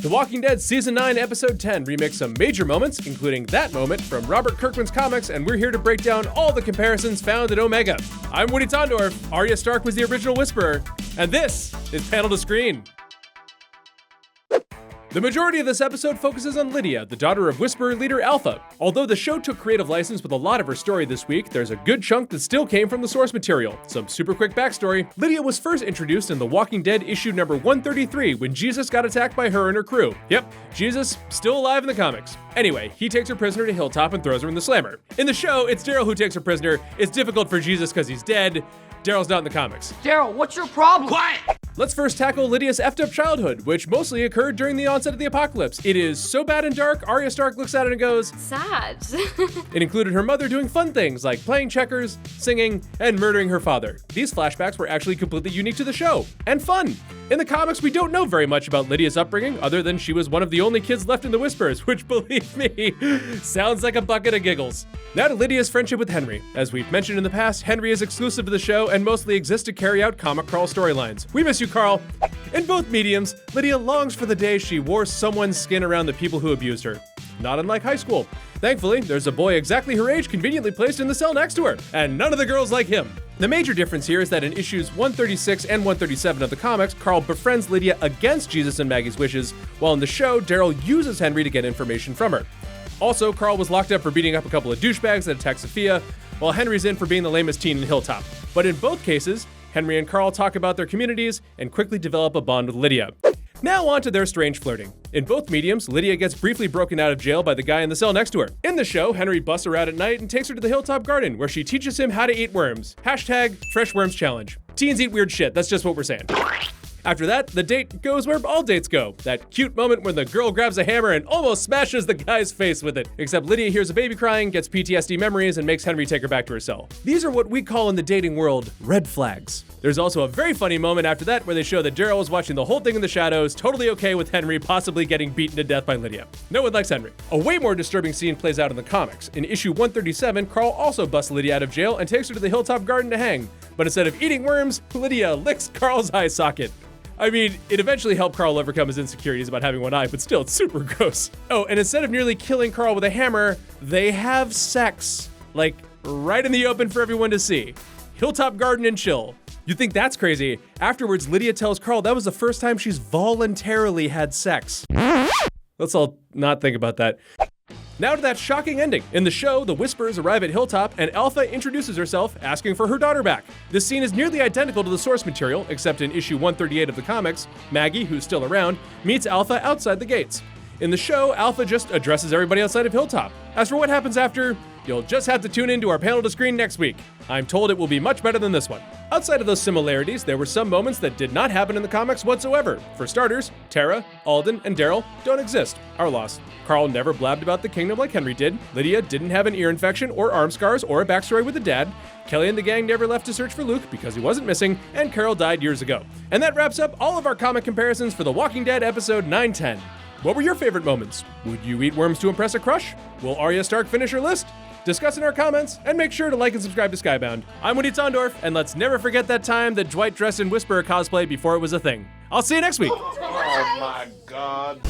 The Walking Dead Season 9, Episode 10 remixed some major moments, including that moment from Robert Kirkman's comics, and we're here to break down all the comparisons found at Omega. I'm Woody Tondorf, Arya Stark was the original Whisperer, and this is Panel to Screen. The majority of this episode focuses on Lydia, the daughter of Whisperer leader Alpha. Although the show took creative license with a lot of her story this week, there's a good chunk that still came from the source material. Some super quick backstory: Lydia was first introduced in The Walking Dead issue number 133 when Jesus got attacked by her and her crew. Yep, Jesus, still alive in the comics. Anyway, he takes her prisoner to Hilltop and throws her in the slammer. In the show, it's Daryl who takes her prisoner. It's difficult for Jesus because he's dead. Daryl's not in the comics. Daryl, what's your problem? Quiet! Let's first tackle Lydia's effed up childhood, which mostly occurred during the onset of the apocalypse. It is so bad and dark, Arya Stark looks at it and goes, sad. It included her mother doing fun things like playing checkers, singing, and murdering her father. These flashbacks were actually completely unique to the show, and fun. In the comics, we don't know very much about Lydia's upbringing, other than she was one of the only kids left in the Whisperers, which, believe me, sounds like a bucket of giggles. Now to Lydia's friendship with Henry. As we've mentioned in the past, Henry is exclusive to the show and mostly exists to carry out comic Carl storylines. We miss you, Carl. In both mediums, Lydia longs for the day she wore someone's skin around the people who abused her. Not unlike high school. Thankfully, there's a boy exactly her age conveniently placed in the cell next to her, and none of the girls like him. The major difference here is that in issues 136 and 137 of the comics, Carl befriends Lydia against Jesus and Maggie's wishes, while in the show, Daryl uses Henry to get information from her. Also, Carl was locked up for beating up a couple of douchebags that attacked Sophia, while Henry's in for being the lamest teen in Hilltop. But in both cases, Henry and Carl talk about their communities and quickly develop a bond with Lydia. Now on to their strange flirting. In both mediums, Lydia gets briefly broken out of jail by the guy in the cell next to her. In the show, Henry busts her out at night and takes her to the Hilltop Garden, where she teaches him how to eat worms. Hashtag Fresh Worms Challenge. Teens eat weird shit, that's just what we're saying. After that, the date goes where all dates go. That cute moment when the girl grabs a hammer and almost smashes the guy's face with it. Except Lydia hears a baby crying, gets PTSD memories, and makes Henry take her back to her cell. These are what we call in the dating world red flags. There's also a very funny moment after that where they show that Daryl is watching the whole thing in the shadows, totally okay with Henry possibly getting beaten to death by Lydia. No one likes Henry. A way more disturbing scene plays out in the comics. In issue 137, Carl also busts Lydia out of jail and takes her to the Hilltop Garden to hang. But instead of eating worms, Lydia licks Carl's eye socket. I mean, it eventually helped Carl overcome his insecurities about having one eye, but still, it's super gross. Oh, and instead of nearly killing Carl with a hammer, they have sex. Like, right in the open for everyone to see. Hilltop Garden and chill. You think that's crazy? Afterwards, Lydia tells Carl that was the first time she's voluntarily had sex. Let's all not think about that. Now to that shocking ending. In the show, the Whisperers arrive at Hilltop and Alpha introduces herself, asking for her daughter back. This scene is nearly identical to the source material, except in issue 138 of the comics, Maggie, who's still around, meets Alpha outside the gates. In the show, Alpha just addresses everybody outside of Hilltop. As for what happens after, you'll just have to tune in to our panel to screen next week. I'm told it will be much better than this one. Outside of those similarities, there were some moments that did not happen in the comics whatsoever. For starters, Tara, Alden, and Daryl don't exist. Our loss. Carl never blabbed about the kingdom like Henry did. Lydia didn't have an ear infection or arm scars or a backstory with a dad. Kelly and the gang never left to search for Luke because he wasn't missing, and Carol died years ago. And that wraps up all of our comic comparisons for The Walking Dead episode 910. What were your favorite moments? Would you eat worms to impress a crush? Will Arya Stark finish her list? Discuss in our comments, and make sure to like and subscribe to Skybound. I'm Woody Tondorf, and let's never forget that time that Dwight dressed in Whisperer cosplay before it was a thing. I'll see you next week. Oh my God.